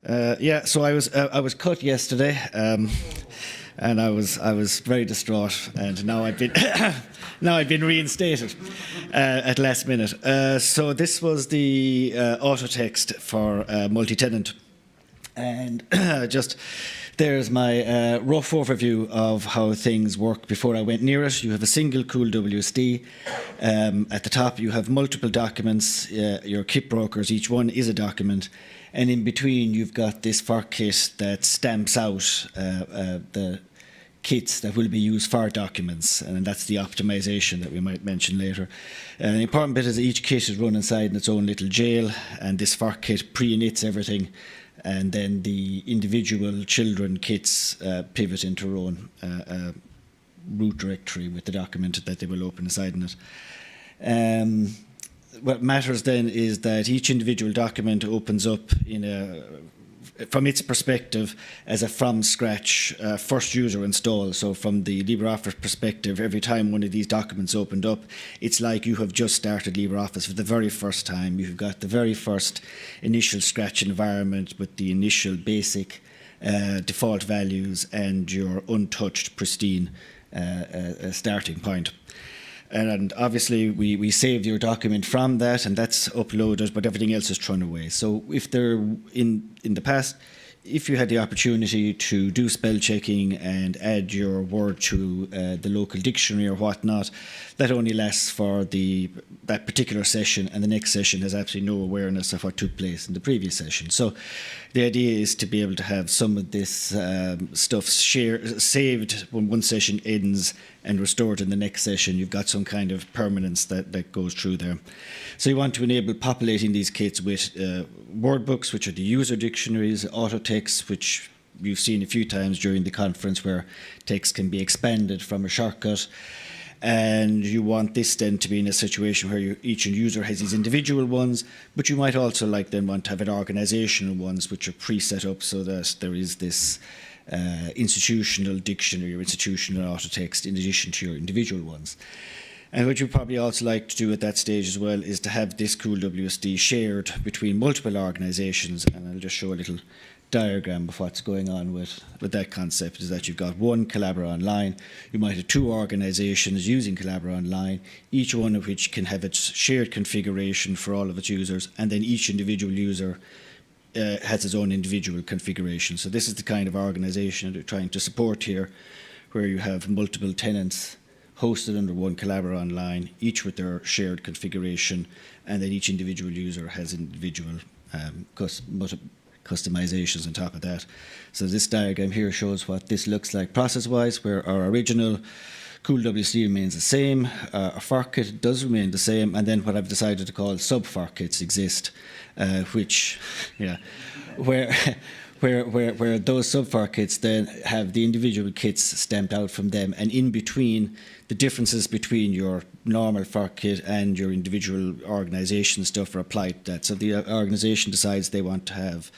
Yeah, so I was cut yesterday, and I was very distraught, and now I've been now I've been reinstated at last minute. So this was the Autotext for Multi-Tenant, and just there's my rough overview of how things work before I went near it. You have a single cool WSD. At the top, you have multiple documents. Your kit brokers, each one is a document. And in between, you've got this fork kit that stamps out the kits that will be used for documents, and that's the optimization that we might mention later. The important bit is that each kit is run inside in its own little jail, and this fork kit pre-inits everything, and then the individual children kits pivot into their own root directory with the document that they will open inside in it. What matters then is that each individual document opens up from its perspective as a from scratch first user install. So from the LibreOffice perspective, every time one of these documents opened up, it's like you have just started LibreOffice for the very first time. You've got the very first initial scratch environment with the initial basic default values and your untouched, pristine starting point. And obviously, we saved your document from that, and that's uploaded, but everything else is thrown away. So if they're in the past, if you had the opportunity to do spell checking and add your word to the local dictionary or whatnot, that only lasts for that particular session, and the next session has absolutely no awareness of what took place in the previous session. So the idea is to be able to have some of this stuff saved when one session ends and restored in the next session. You've got some kind of permanence that goes through there. So you want to enable populating these kits with word books, which are the user dictionaries, Autotext, which you've seen a few times during the conference, where text can be expanded from a shortcut. And you want this then to be in a situation where each user has these individual ones, but you might also want to have an organizational ones which are pre-set up so that there is this institutional dictionary or institutional autotext in addition to your individual ones. And what you probably also like to do at that stage as well is to have this cool WSD shared between multiple organizations. And I'll just show a little diagram of what's going on with that concept, is that you've got one Collabora Online. You might have two organizations using Collabora Online, each one of which can have its shared configuration for all of its users, and then each individual user has its own individual configuration. So this is the kind of organization that we're trying to support here, where you have multiple tenants hosted under one Collabora Online, each with their shared configuration, and then each individual user has individual customizations on top of that. So this diagram here shows what this looks like process-wise, where our original cool WC remains the same, our fork kit does remain the same, and then what I've decided to call sub-fork kits exist, where those sub-fork kits then have the individual kits stamped out from them, and in between, the differences between your normal fork kit and your individual organization stuff are applied to that. So the organization decides they want to have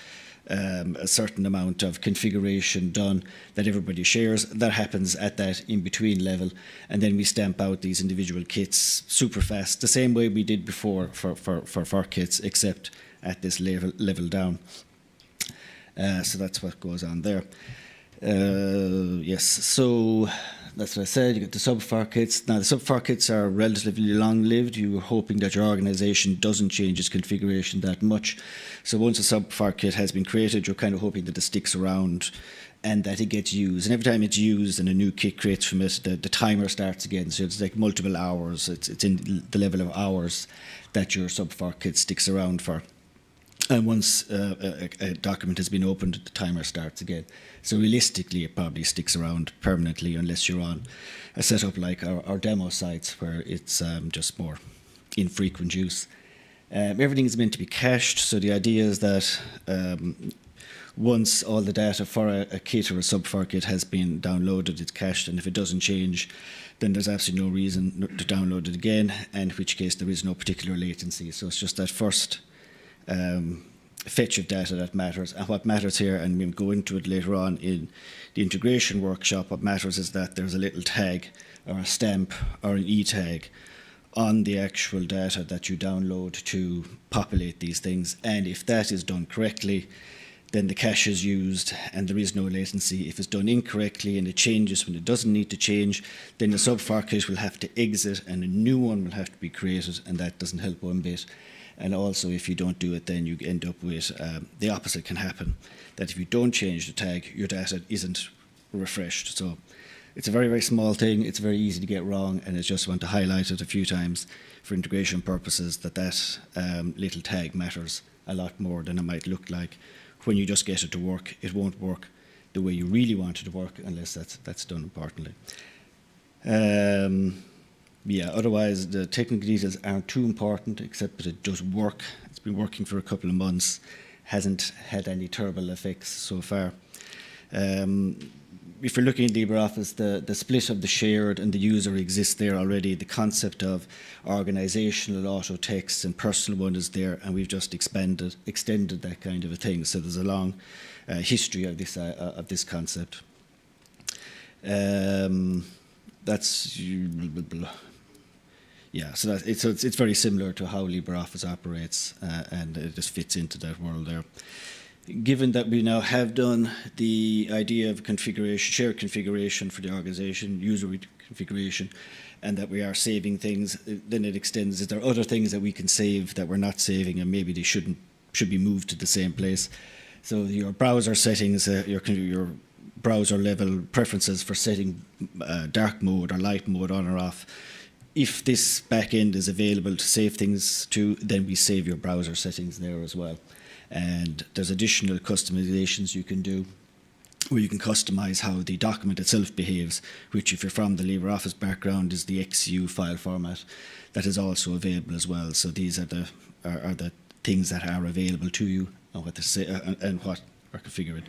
a certain amount of configuration done that everybody shares. That happens at that in-between level, and then we stamp out these individual kits super fast, the same way we did before for fork kits, except at this level down. So that's what goes on there. Yes, so that's what I said. You get the sub-fork kits. Now, the sub-fork kits are relatively long-lived. You're hoping that your organization doesn't change its configuration that much. So once a sub-fork kit has been created, you're kind of hoping that it sticks around and that it gets used. And every time it's used and a new kit creates from it, the timer starts again. So it's like multiple hours. It's in the level of hours that your sub-fork kit sticks around for. And once a document has been opened, the timer starts again. So realistically, it probably sticks around permanently unless you're on a setup like our demo sites where it's just more infrequent use. Everything is meant to be cached, so the idea is that once all the data for a kit or a sub-fork kit has been downloaded, it's cached, and if it doesn't change, then there's absolutely no reason to download it again, and in which case there is no particular latency. So it's just that first fetch of data that matters. And what matters here, and we'll go into it later on in the integration workshop, what matters is that there's a little tag or a stamp or an e-tag on the actual data that you download to populate these things. And if that is done correctly, then the cache is used and there is no latency. If it's done incorrectly and it changes when it doesn't need to change, then the subfork kit will have to exit and a new one will have to be created, and that doesn't help one bit. And also, if you don't do it, then you end up with the opposite can happen, that if you don't change the tag, your data isn't refreshed. So it's a very, very small thing. It's very easy to get wrong, and I just want to highlight it a few times for integration purposes, that little tag matters a lot more than it might look like. When you just get it to work, it won't work the way you really want it to work unless that's done importantly. Yeah, otherwise the technical details aren't too important, except that it does work. It's been working for a couple of months, hasn't had any terrible effects so far. If you're looking at LibreOffice, the split of the shared and the user exists there already. The concept of organizational Autotext and personal one is there, and we've just extended that kind of a thing. So there's a long history of this concept. That's yeah. So it's very similar to how LibreOffice operates, and it just fits into that world there. Given that we now have done the idea of configuration, shared configuration for the organization, user configuration, and that we are saving things, then it extends. Is there other things that we can save that we're not saving, and maybe they should be moved to the same place? So your browser settings, your browser level preferences for setting dark mode or light mode on or off. If this backend is available to save things to, then we save your browser settings there as well. And there's additional customizations you can do, where you can customize how the document itself behaves, which, if you're from the LibreOffice background, is the XU file format. That is also available as well. So these are the things that are available to you and what are configured.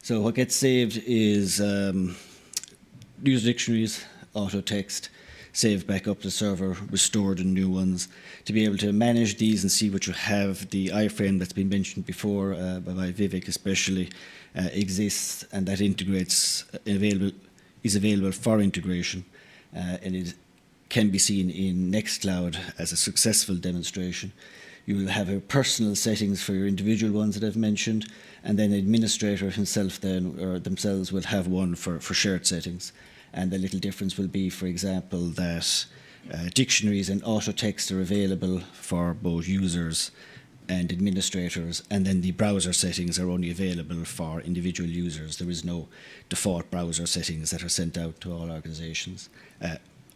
So what gets saved is user dictionaries, Autotext, saved back up to the server, restored in new ones. To be able to manage these and see what you have, the iframe that's been mentioned before by Vivek especially exists, and that integrates is available for integration, and it can be seen in Nextcloud as a successful demonstration. You will have personal settings for your individual ones that I've mentioned, and then the administrator himself or themselves will have one for shared settings. And the little difference will be, for example, that dictionaries and Autotext are available for both users and administrators, and then the browser settings are only available for individual users. There is no default browser settings that are sent out to all organizations,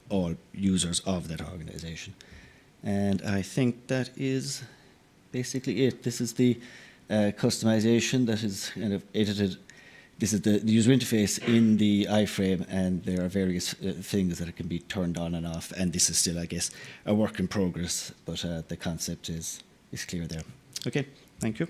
all users of that organization. And I think that is basically it. This is the customization that is kind of edited. This is the user interface in the iframe, and there are various things that can be turned on and off. And this is still, I guess, a work in progress, but the concept is clear there. Okay, thank you.